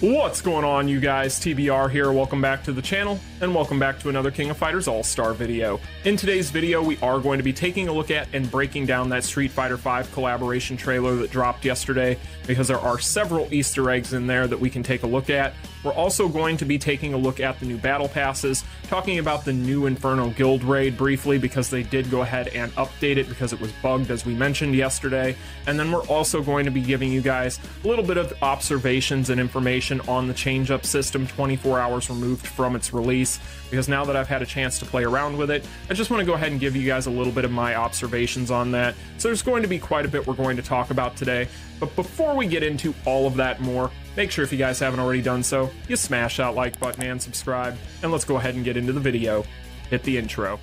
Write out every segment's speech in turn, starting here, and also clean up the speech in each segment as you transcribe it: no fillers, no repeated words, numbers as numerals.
What's going on, you guys? TBR here. Welcome back to the channel, and welcome back to another King of Fighters All-Star video. In today's video, we are going to be taking a look at and breaking down that Street Fighter V collaboration trailer that dropped yesterday, because there are several Easter eggs in there that we can take a look at. We're also going to be taking a look at the new battle passes, talking about the new Inferno guild raid briefly, because they did go ahead and update it because it was bugged, as we mentioned yesterday. And then we're also going to be giving you guys a little bit of observations and information on the change-up system 24 hours removed from its release, because now that I've had a chance to play around with it, I just want to go ahead and give you guys a little bit of my observations on that. So there's going to be quite a bit we're going to talk about today, but before we get into all of that more, make sure if you guys haven't already done so, you smash that like button and subscribe, and let's go ahead and get into the video. Hit the intro.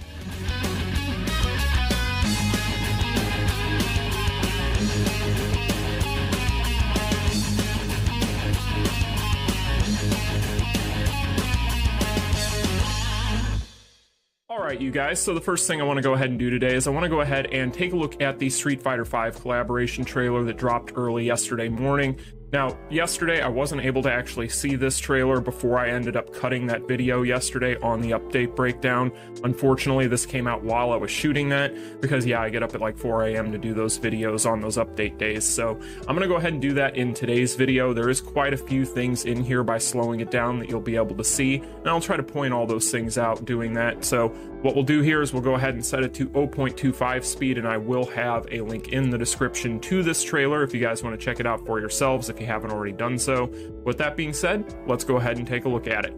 Alright, you guys, so the first thing I want to go ahead and do today is I want to go ahead and take a look at the Street Fighter V collaboration trailer that dropped early yesterday morning. Now, yesterday I wasn't able to actually see this trailer before I ended up cutting that video yesterday on the update breakdown. Unfortunately, this came out while I was shooting that, because yeah, I get up at like 4 a.m. to do those videos on those update days. So I'm going to go ahead and do that in today's video. There is quite a few things in here by slowing it down that you'll be able to see, and I'll try to point all those things out doing that. So what we'll do here is we'll go ahead and set it to 0.25 speed, and I will have a link in the description to this trailer if you guys want to check it out for yourselves if you haven't already done so. With that being said, let's go ahead and take a look at it.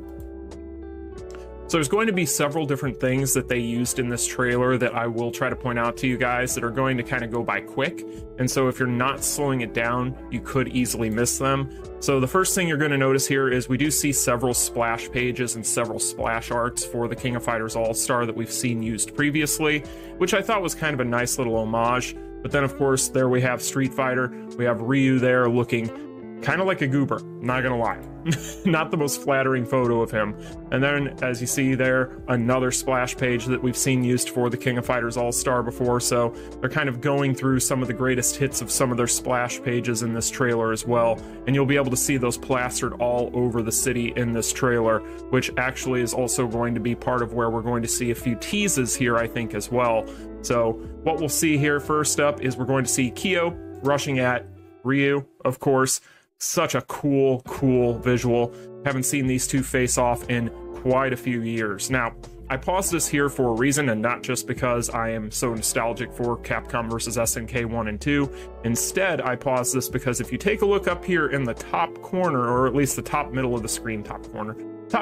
So there's going to be several different things that they used in this trailer that I will try to point out to you guys that are going to kind of go by quick, and so if you're not slowing it down, you could easily miss them. So the first thing you're going to notice here is we do see several splash pages and several splash arts for the King of Fighters All-Star that we've seen used previously, which I thought was kind of a nice little homage. But then of course there we have Street Fighter, we have Ryu there looking kind of like a goober, not gonna lie. Not the most flattering photo of him. And then, as you see there, another splash page that we've seen used for the King of Fighters All-Star before, so they're kind of going through some of the greatest hits of some of their splash pages in this trailer as well, and you'll be able to see those plastered all over the city in this trailer, which actually is also going to be part of where we're going to see a few teases here, I think, as well. So, what we'll see here first up is we're going to see Kyo rushing at Ryu, of course. Such a cool visual. Haven't seen these two face off in quite a few years. Now, I paused this here for a reason, and not just because I am so nostalgic for Capcom vs. SNK 1 and 2. Instead, I paused this because if you take a look up here in the top corner, or at least the top middle of the screen, top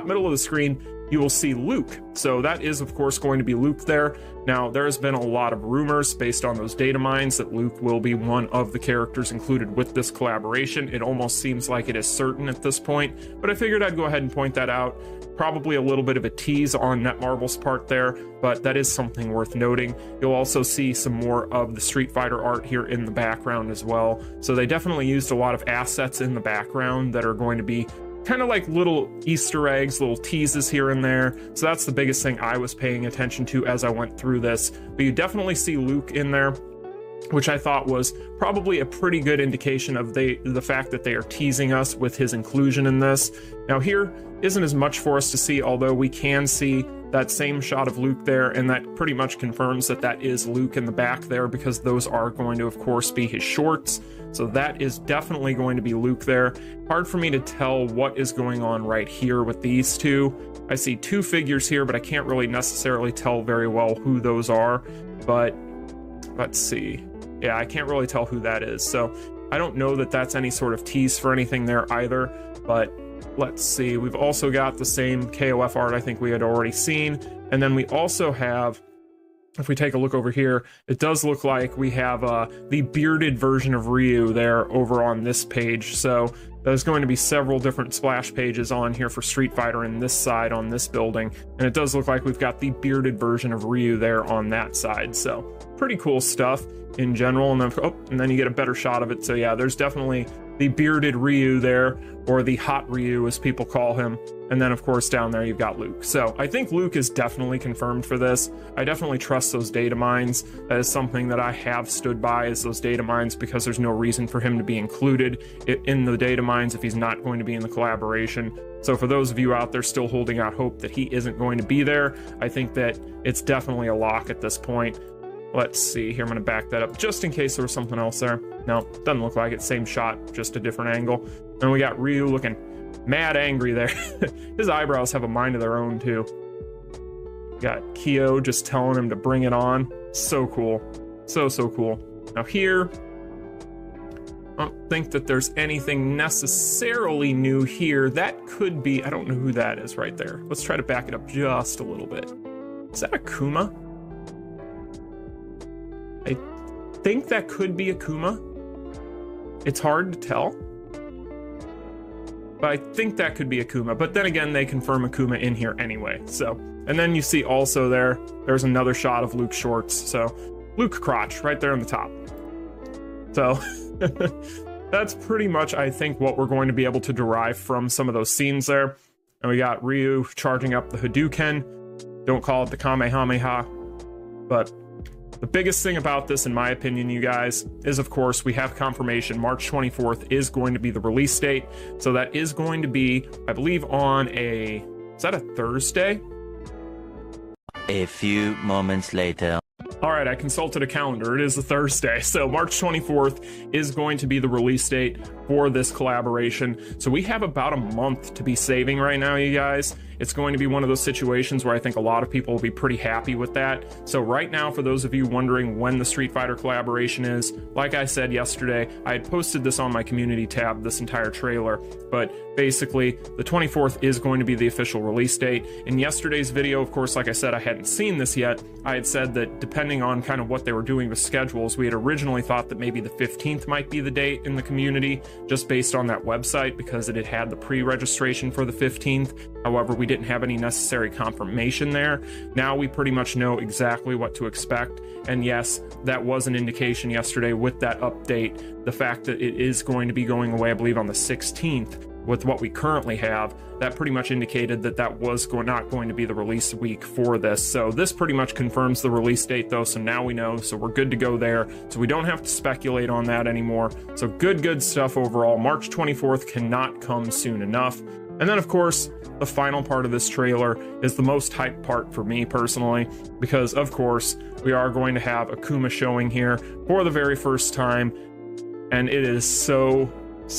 middle of the screen, you will see Luke. So that is, of course, going to be Luke there. Now, there has been a lot of rumors based on those Datamines that Luke will be one of the characters included with this collaboration. It almost seems like it is certain at this point, but I figured I'd go ahead and point that out. Probably a little bit of a tease on Netmarble's part there, but that is something worth noting. You'll also see some more of the Street Fighter art here in the background as well. So they definitely used a lot of assets in the background that are going to be kind of like little Easter eggs, little teases here and there. So that's the biggest thing I was paying attention to as I went through this. But you definitely see Luke in there, which I thought was probably a pretty good indication of the fact that they are teasing us with his inclusion in this. Now here isn't as much for us to see, although we can see that same shot of Luke there, and that pretty much confirms that that is Luke in the back there, because those are going to, of course, be his shorts. So that is definitely going to be Luke there. Hard for me to tell what is going on right here with these two. I see two figures here, but I can't really necessarily tell very well who those are. But let's see. Yeah, I can't really tell who that is. So I don't know that that's any sort of tease for anything there either, but let's see. We've also got the same KOF art I think we had already seen. And then we also have, if we take a look over here, it does look like we have the bearded version of Ryu there over on this page. So there's going to be several different splash pages on here for Street Fighter in this side on this building. And it does look like we've got the bearded version of Ryu there on that side. So pretty cool stuff in general. And then, and then you get a better shot of it. So yeah, there's definitely the bearded Ryu there, or the hot Ryu as people call him. And then of course down there you've got Luke. So I think Luke is definitely confirmed for this. I definitely trust those data mines. That is something that I have stood by, is those data mines, because there's no reason for him to be included in the data mines if he's not going to be in the collaboration. So for those of you out there still holding out hope that he isn't going to be there, I think that it's definitely a lock at this point. Let's see here, I'm gonna back that up just in case there was something else there. No, doesn't look like it, same shot, just a different angle. And we got Ryu looking mad angry there. His eyebrows have a mind of their own too. Got Kyo just telling him to bring it on. So cool. So cool. Now here, I don't think that there's anything necessarily new here. That could be, I don't know who that is right there. Let's try to back it up just a little bit. Is that Akuma? I think that could be Akuma. It's hard to tell, but I think that could be Akuma. But then again, they confirm Akuma in here anyway. So, and then you see also there's another shot of Luke shorts. So Luke crotch right there on the top. So that's pretty much, I think, what we're going to be able to derive from some of those scenes there. And we got Ryu charging up the Hadouken. Don't call it the Kamehameha, but the biggest thing about this, in my opinion, you guys, is of course we have confirmation March 24th is going to be the release date. So that is going to be, I believe, on is that a Thursday? A few moments later. All right, I consulted a calendar. It is a Thursday. So March 24th is going to be the release date for this collaboration. So we have about a month to be saving right now, you guys. It's going to be one of those situations where I think a lot of people will be pretty happy with that. So right now, for those of you wondering when the Street Fighter collaboration is, like I said yesterday, I had posted this on my community tab, this entire trailer, but basically the 24th is going to be the official release date. In yesterday's video, of course, like I said, I hadn't seen this yet. I had said that depending on kind of what they were doing with schedules, we had originally thought that maybe the 15th might be the date in the community, just based on that website, because it had the pre-registration for the 15th. However, we didn't have any necessary confirmation there. Now we pretty much know exactly what to expect. And yes, that was an indication yesterday with that update, the fact that it is going to be going away, I believe, on the 16th with what we currently have. That pretty much indicated that that was not going to be the release week for this. So this pretty much confirms the release date though, so now we know, so we're good to go there. So we don't have to speculate on that anymore. So good stuff overall. March 24th cannot come soon enough. And then of course, the final part of this trailer is the most hyped part for me personally, because of course, we are going to have Akuma showing here for the very first time, and it is so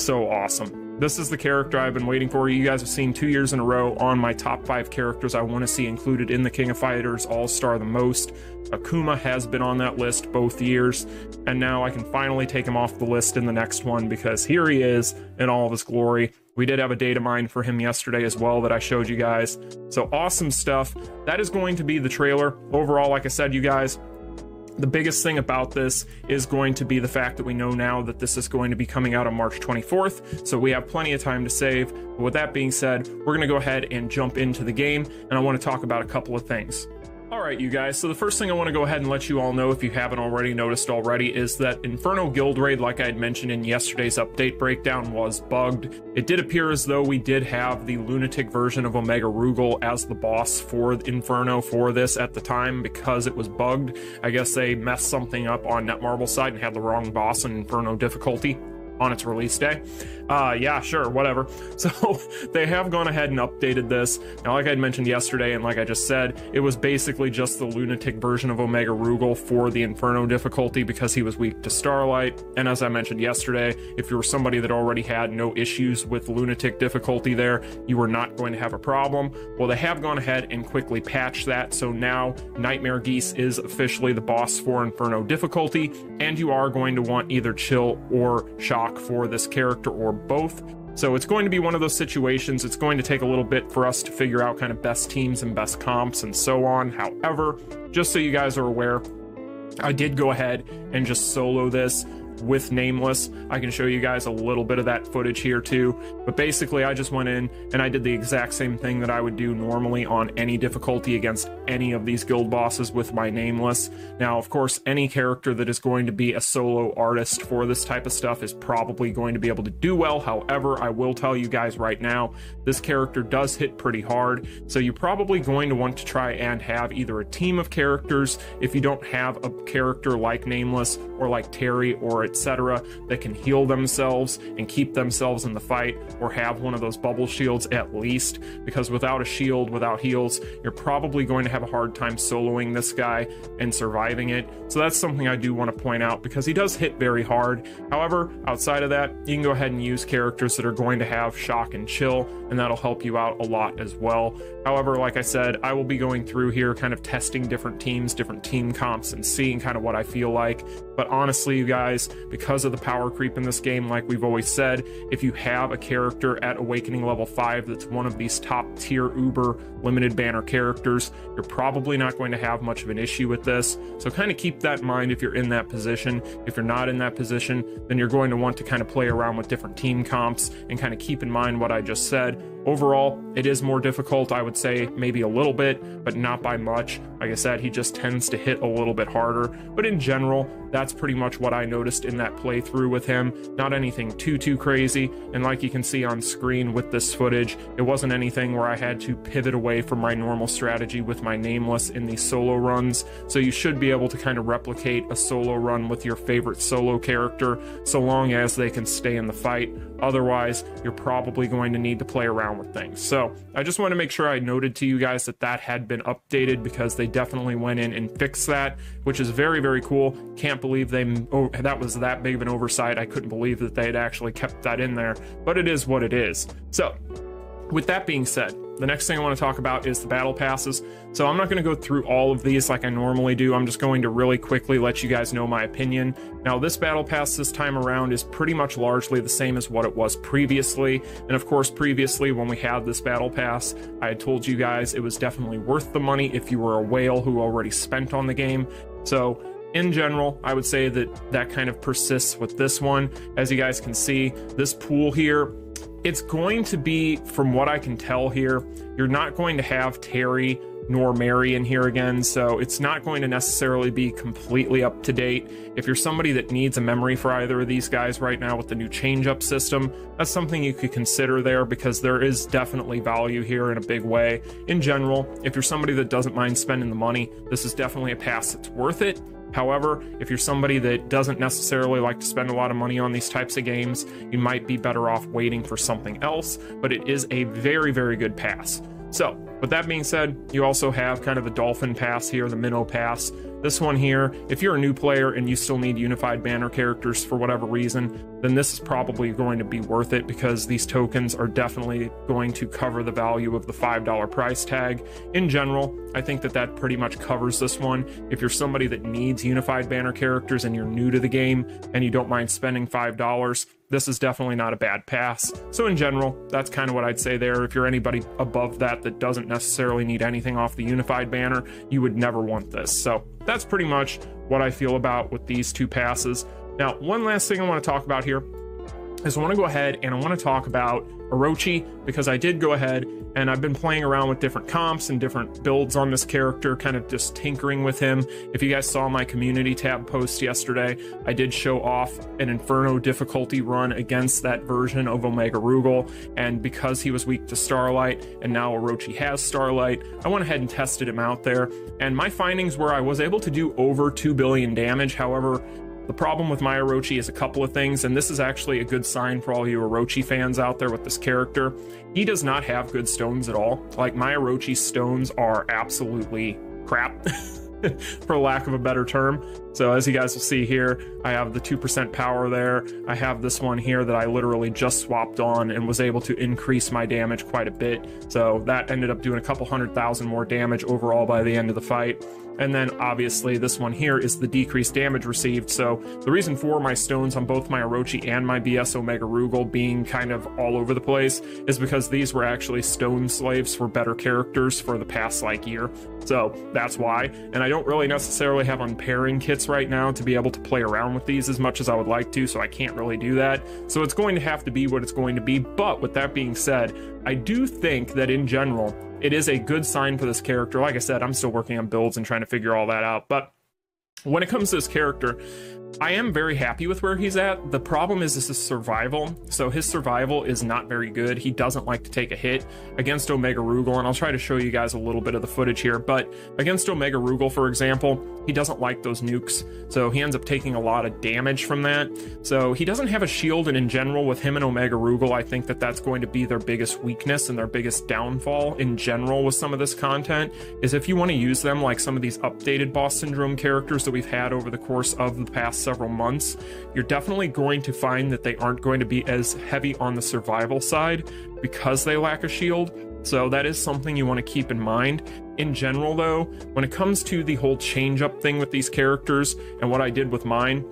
awesome. This is the character I've been waiting for. You guys have seen 2 years in a row on my top 5 characters I want to see included in the King of Fighters All-Star the most. Akuma has been on that list both years, and now I can finally take him off the list in the next one, because here he is in all of his glory. We did have a data mine for him yesterday as well that I showed you guys. So awesome stuff. That is going to be the trailer. Overall, like I said, you guys, the biggest thing about this is going to be the fact that we know now that this is going to be coming out on March 24th, so we have plenty of time to save. But with that being said, we're going to go ahead and jump into the game, and I want to talk about a couple of things. Alright you guys, so the first thing I want to go ahead and let you all know, if you haven't already noticed already, is that Inferno Guild Raid, like I had mentioned in yesterday's update breakdown, was bugged. It did appear as though we did have the lunatic version of Omega Rugal as the boss for Inferno for this at the time, because it was bugged. I guess they messed something up on Netmarble's side and had the wrong boss in Inferno difficulty on its release day. Yeah, sure, whatever. So they have gone ahead and updated this. Now, like I had mentioned yesterday, and like I just said, it was basically just the lunatic version of Omega Rugal for the Inferno difficulty, because he was weak to Starlight. And as I mentioned yesterday, if you were somebody that already had no issues with lunatic difficulty there, you were not going to have a problem. Well, they have gone ahead and quickly patched that, so now Nightmare Geese is officially the boss for Inferno difficulty, and you are going to want either Chill or Shock for this character, or both. So it's going to be one of those situations. It's going to take a little bit for us to figure out kind of best teams and best comps and so on. However, just so you guys are aware, I did go ahead and just solo this. with Nameless. I can show you guys a little bit of that footage here too, but basically I just went in and I did the exact same thing that I would do normally on any difficulty against any of these guild bosses with my Nameless. Now, of course, any character that is going to be a solo artist for this type of stuff is probably going to be able to do well. However, I will tell you guys right now, this character does hit pretty hard, so you're probably going to want to try and have either a team of characters if you don't have a character like Nameless or like Terry or etc. that can heal themselves and keep themselves in the fight, or have one of those bubble shields at least, because without a shield, without heals, you're probably going to have a hard time soloing this guy and surviving it. So that's something I do want to point out, because he does hit very hard. However, outside of that, you can go ahead and use characters that are going to have shock and chill, and that'll help you out a lot as well. However, like I said, I will be going through here kind of testing different teams, different team comps, and seeing kind of what I feel like. But honestly, you guys, because of the power creep in this game, like we've always said, if you have a character at Awakening level 5 that's one of these top tier Uber limited banner characters, you're probably not going to have much of an issue with this. So kind of keep that in mind if you're in that position. If you're not in that position, then you're going to want to kind of play around with different team comps and kind of keep in mind what I just said. Overall, it is more difficult, I would say, maybe a little bit, but not by much. Like I said, he just tends to hit a little bit harder. But in general, that's pretty much what I noticed in that playthrough with him. Not anything too crazy. And like you can see on screen with this footage, it wasn't anything where I had to pivot away from my normal strategy with my Nameless in these solo runs. So you should be able to kind of replicate a solo run with your favorite solo character, so long as they can stay in the fight. Otherwise, you're probably going to need to play around with things. So I just want to make sure I noted to you guys that that had been updated, because they definitely went in and fixed that, which is very cool. Can't believe that was that big of an oversight. I couldn't believe that they had actually kept that in there, but it is what it is. So with that being said, the next thing I want to talk about is the battle passes. So I'm not going to go through all of these like I normally do. I'm just going to really quickly let you guys know my opinion. Now, this battle pass this time around is pretty much largely the same as what it was previously. And of course, previously when we had this battle pass, I had told you guys it was definitely worth the money if you were a whale who already spent on the game. So in general, I would say that that kind of persists with this one. As you guys can see, this pool here, it's going to be, from what I can tell here, you're not going to have Terry nor Mary in here again, so it's not going to necessarily be completely up to date. If you're somebody that needs a memory for either of these guys right now with the new change-up system, that's something you could consider there, because there is definitely value here in a big way. In general, if you're somebody that doesn't mind spending the money, this is definitely a pass that's worth it. However, if you're somebody that doesn't necessarily like to spend a lot of money on these types of games, you might be better off waiting for something else, but it is a very good pass. So, with that being said, you also have kind of the Dolphin Pass here, the Minnow Pass. This one here, if you're a new player and you still need unified banner characters for whatever reason, then this is probably going to be worth it, because these tokens are definitely going to cover the value of the $5 price tag. In general, I think that that pretty much covers this one. If you're somebody that needs unified banner characters and you're new to the game and you don't mind spending $5, this is definitely not a bad pass. So in general, that's kind of what I'd say there. If you're anybody above that that doesn't necessarily need anything off the unified banner, you would never want this. So that's pretty much what I feel about with these two passes. Now, one last thing I want to talk about here is I want to go ahead and I want to talk about Orochi, because I did go ahead and I've been playing around with different comps and different builds on this character, kind of just tinkering with him. If you guys saw my community tab post yesterday, I did show off an Inferno difficulty run against that version of Omega Rugal, and because he was weak to Starlight and now Orochi has Starlight, I went ahead and tested him out there, and my findings were I was able to do over 2 billion damage. However, the problem with my Orochi is a couple of things, and this is actually a good sign for all you Orochi fans out there with this character. He does not have good stones at all. Like, my Orochi stones are absolutely crap, for lack of a better term. So as you guys will see here, I have the 2% power there. I have this one here that I literally just swapped on and was able to increase my damage quite a bit. So that ended up doing a couple 100,000 more damage overall by the end of the fight. And then obviously this one here is the decreased damage received. So the reason for my stones on both my Orochi and my BS Omega Rugal being kind of all over the place is because these were actually stone slaves for better characters for the past like year. So that's why. And I don't really necessarily have unpairing kits right now to be able to play around with these as much as I would like to, so I can't really do that. So it's going to have to be what it's going to be. But with that being said, I do think that in general, it is a good sign for this character. Like I said, I'm still working on builds and trying to figure all that out. But when it comes to this character, I am very happy with where he's at. The problem is his survival. So his survival is not very good. He doesn't like to take a hit against Omega Rugal, and I'll try to show you guys a little bit of the footage here. But against Omega Rugal, for example, he doesn't like those nukes. So he ends up taking a lot of damage from that. So he doesn't have a shield, and in general, with him and Omega Rugal, I think that that's going to be their biggest weakness and their biggest downfall in general with some of this content, is if you want to use them like some of these updated Boss Syndrome characters that we've had over the course of the past several months, you're definitely going to find that they aren't going to be as heavy on the survival side because they lack a shield. So that is something you want to keep in mind. In general, though, when it comes to the whole change up thing with these characters and what I did with mine,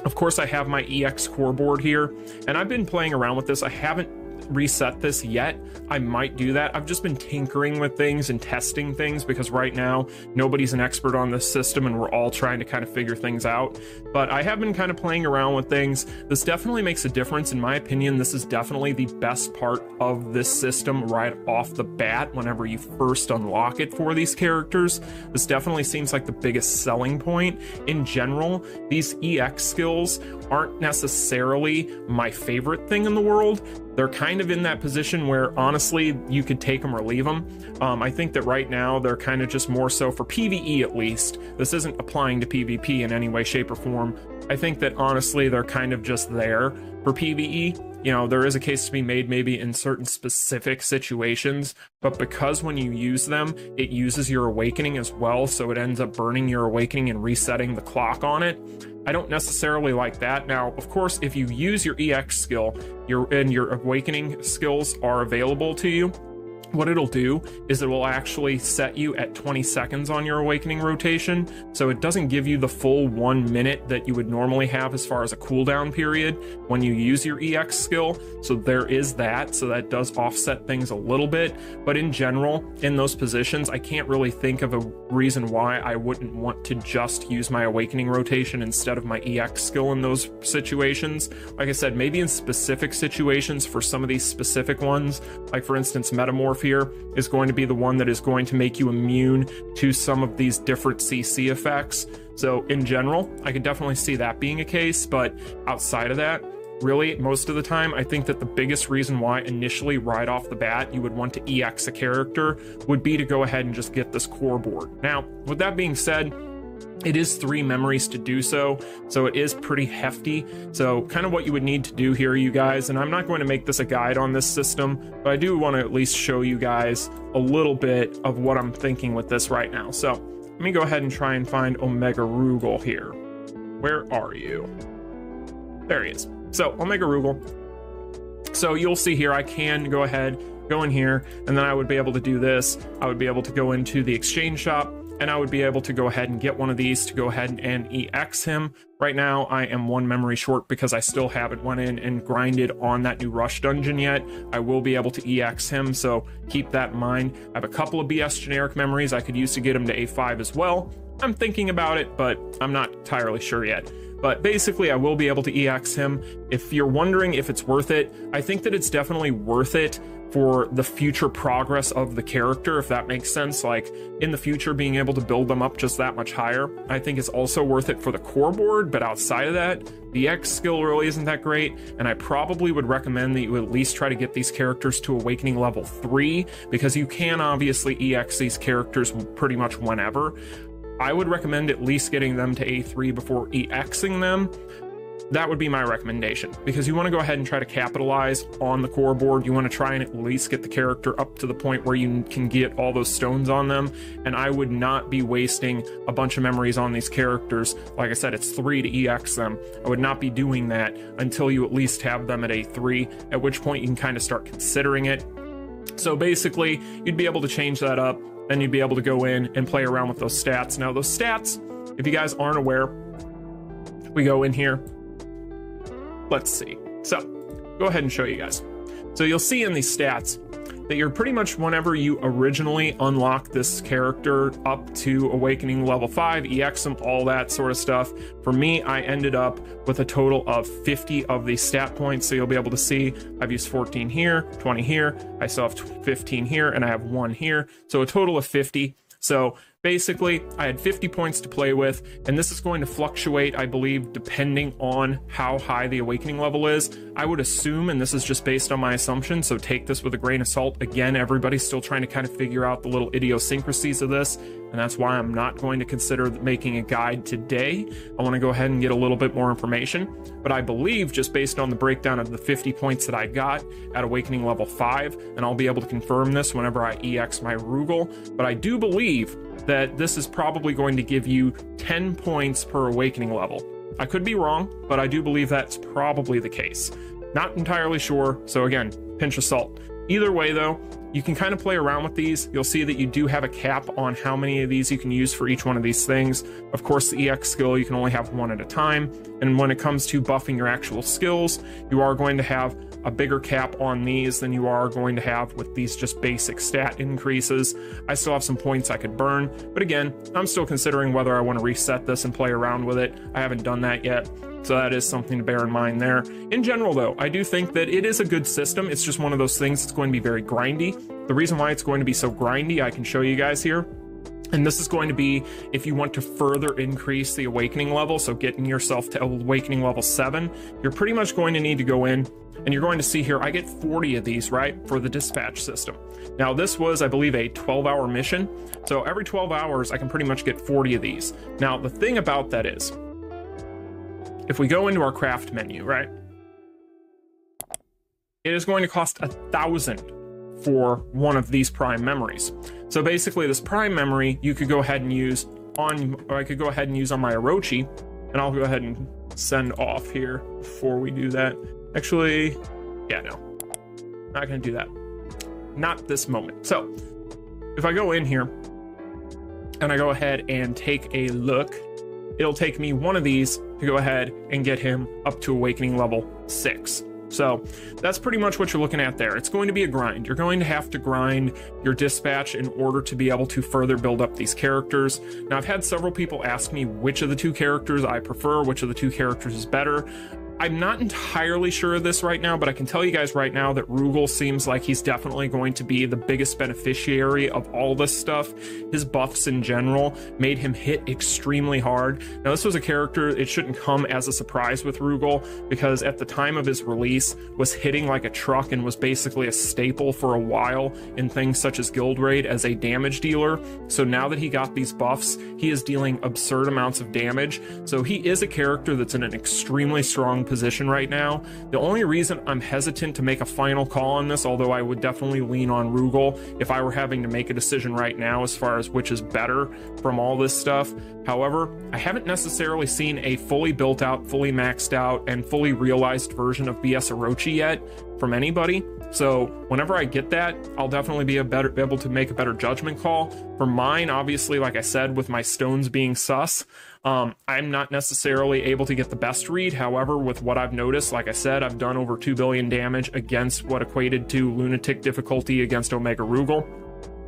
of course I have my EX core board here, and I've been playing around with this. I haven't reset this yet. I might do that. I've just been tinkering with things and testing things because right now nobody's an expert on this system and we're all trying to kind of figure things out. But I have been kind of playing around with things. This definitely makes a difference. In my opinion, this is definitely the best part of this system right off the bat whenever you first unlock it for these characters. This definitely seems like the biggest selling point. In general, these EX skills aren't necessarily my favorite thing in the world. They're kind of in that position where honestly you could take them or leave them. I think that right now they're kind of just more so for PvE at least. This isn't applying to PvP in any way, shape, or form. I think that honestly they're kind of just there for PvE. You know, there is a case to be made maybe in certain specific situations, but because when you use them, it uses your awakening as well, so it ends up burning your awakening and resetting the clock on it. I don't necessarily like that. Now, of course, if you use your EX skill, your awakening skills are available to you, what it'll do is it will actually set you at 20 seconds on your awakening rotation. So it doesn't give you the full 1 minute that you would normally have as far as a cooldown period when you use your EX skill. So there is that. So that does offset things a little bit. But in general, in those positions, I can't really think of a reason why I wouldn't want to just use my awakening rotation instead of my EX skill in those situations. Like I said, maybe in specific situations for some of these specific ones, like for instance, Metamorph here is going to be the one that is going to make you immune to some of these different CC effects. So in general, I could definitely see that being a case, but outside of that, really, most of the time, I think that the biggest reason why initially right off the bat you would want to EX a character would be to go ahead and just get this core board. Now, with that being said, it is 3 memories to do so, so it is pretty hefty. So kind of what you would need to do here, you guys, and I'm not going to make this a guide on this system, but I do want to at least show you guys a little bit of what I'm thinking with this right now. So let me go ahead and try and find Omega Rugal here. Where are you? There he is. So Omega Rugal. So you'll see here, I can go ahead, go in here, and then I would be able to do this. I would be able to go into the exchange shop, and I would be able to go ahead and get one of these to go ahead and EX him. Right now, I am 1 memory short because I still haven't went in and grinded on that new rush dungeon yet. I will be able to EX him, so keep that in mind. I have a couple of BS generic memories I could use to get him to A5 as well. I'm thinking about it, but I'm not entirely sure yet. But basically, I will be able to EX him. If you're wondering if it's worth it, I think that it's definitely worth it for the future progress of the character, if that makes sense. Like in the future, being able to build them up just that much higher, I think is also worth it for the core board. But outside of that, the EX skill really isn't that great, and I probably would recommend that you at least try to get these characters to awakening level 3, because you can obviously EX these characters pretty much whenever. I would recommend at least getting them to A3 before EXing them. That would be my recommendation, because you want to go ahead and try to capitalize on the core board. You want to try and at least get the character up to the point where you can get all those stones on them, and I would not be wasting a bunch of memories on these characters. Like I said, it's 3 to EX them. I would not be doing that until you at least have them at A3, at which point you can kind of start considering it. So basically, you'd be able to change that up, then you'd be able to go in and play around with those stats. Now, those stats, if you guys aren't aware, we go in here. Let's see. So, go ahead and show you guys. So you'll see in these stats, that you're pretty much, whenever you originally unlock this character up to Awakening level 5, EX him, all that sort of stuff. For me, I ended up with a total of 50 of these stat points. So you'll be able to see I've used 14 here, 20 here, I still have 15 here, and I have 1 here. So a total of 50. So basically, I had 50 points to play with, and this is going to fluctuate, I believe, depending on how high the Awakening level is. I would assume, and this is just based on my assumption, so take this with a grain of salt. Again, everybody's still trying to kind of figure out the little idiosyncrasies of this, and that's why I'm not going to consider making a guide today. I want to go ahead and get a little bit more information, but I believe, just based on the breakdown of the 50 points that I got at Awakening level 5, and I'll be able to confirm this whenever I EX my Rugal, but I do believe that this is probably going to give you 10 points per Awakening level. I could be wrong, but I do believe that's probably the case. Not entirely sure, so again, pinch of salt. Either way though, you can kind of play around with these. You'll see that you do have a cap on how many of these you can use for each one of these things. Of course, the EX skill, you can only have 1 at a time. And when it comes to buffing your actual skills, you are going to have a bigger cap on these than you are going to have with these just basic stat increases. I still have some points I could burn, but again, I'm still considering whether I want to reset this and play around with it. I haven't done that yet. So that is something to bear in mind there. In general, though, I do think that it is a good system. It's just one of those things that's going to be very grindy. The reason why it's going to be so grindy, I can show you guys here. And this is going to be if you want to further increase the Awakening level, so getting yourself to Awakening level 7, you're pretty much going to need to go in, and you're going to see here, I get 40 of these, right, for the dispatch system. Now, this was, I believe, a 12-hour mission. So every 12 hours, I can pretty much get 40 of these. Now, the thing about that is, if we go into our craft menu, right, it is going to cost 1,000 for one of these prime memories. So basically, this prime memory you could go ahead and use on, or I could go ahead and use on my Orochi, and I'll go ahead and send off here before we do that. Actually, yeah, no, not gonna do that. Not this moment. So if I go in here and I go ahead and take a look, it'll take me one of these to go ahead and get him up to Awakening level 6. So that's pretty much what you're looking at there. It's going to be a grind. You're going to have to grind your dispatch in order to be able to further build up these characters. Now, I've had several people ask me which of the 2 characters I prefer, which of the 2 characters is better. I'm not entirely sure of this right now, but I can tell you guys right now that Rugal seems like he's definitely going to be the biggest beneficiary of all this stuff. His buffs in general made him hit extremely hard. Now, this was a character, it shouldn't come as a surprise with Rugal, because at the time of his release was hitting like a truck and was basically a staple for a while in things such as Guild Raid as a damage dealer. So now that he got these buffs, he is dealing absurd amounts of damage. So he is a character that's in an extremely strong position right now. The only reason I'm hesitant to make a final call on this, although I would definitely lean on Rugal if I were having to make a decision right now as far as which is better from all this stuff. However, I haven't necessarily seen a fully built out, fully maxed out, and fully realized version of BS Orochi yet from anybody. So whenever I get that, I'll definitely be able to make a better judgment call. For mine, obviously, like I said, with my stones being sus, I'm not necessarily able to get the best read. However, with what I've noticed, like I said, I've done over 2 billion damage against what equated to lunatic difficulty against Omega Rugal.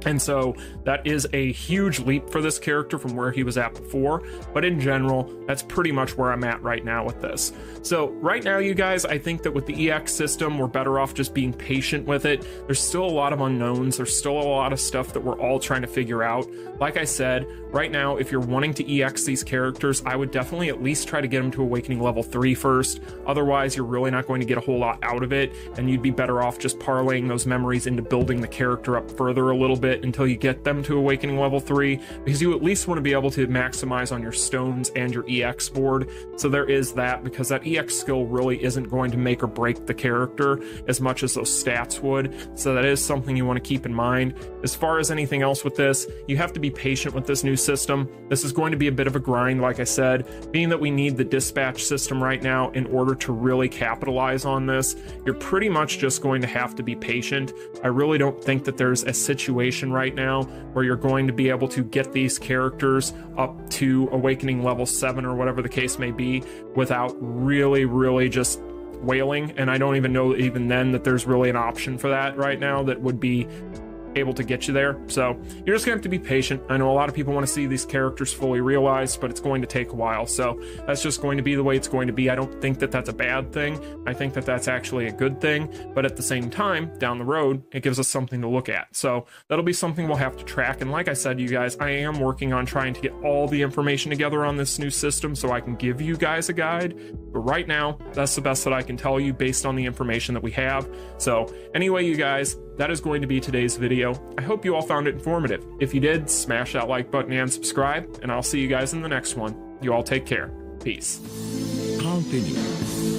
And so that is a huge leap for this character from where he was at before. But in general, that's pretty much where I'm at right now with this. So right now, you guys, I think that with the EX system, we're better off just being patient with it. There's still a lot of unknowns. There's still a lot of stuff that we're all trying to figure out. Like I said, right now, if you're wanting to EX these characters, I would definitely at least try to get them to Awakening level 3 first. Otherwise, you're really not going to get a whole lot out of it. And you'd be better off just parlaying those memories into building the character up further a little bit until you get them to Awakening level 3, because you at least want to be able to maximize on your stones and your EX board. So there is that, because that EX skill really isn't going to make or break the character as much as those stats would. So that is something you want to keep in mind. As far as anything else with this, you have to be patient with this new system. This is going to be a bit of a grind, like I said, being that we need the dispatch system right now in order to really capitalize on this. You're pretty much just going to have to be patient. I really don't think that there's a situation right now where you're going to be able to get these characters up to Awakening level 7 or whatever the case may be without really just whaling, and I don't even know even then that there's really an option for that right now that would be able to get you there. So you're just gonna have to be patient. I know a lot of people want to see these characters fully realized, but it's going to take a while. So that's just going to be the way it's going to be. I don't think that that's a bad thing. I think that that's actually a good thing, but at the same time, down the road, it gives us something to look at. So that'll be something we'll have to track. And like I said, you guys, I am working on trying to get all the information together on this new system so I can give you guys a guide. But right now, that's the best that I can tell you based on the information that we have. So anyway, you guys, that is going to be today's video. I hope you all found it informative. If you did, smash that like button and subscribe, and I'll see you guys in the next one. You all take care. Peace. Continue.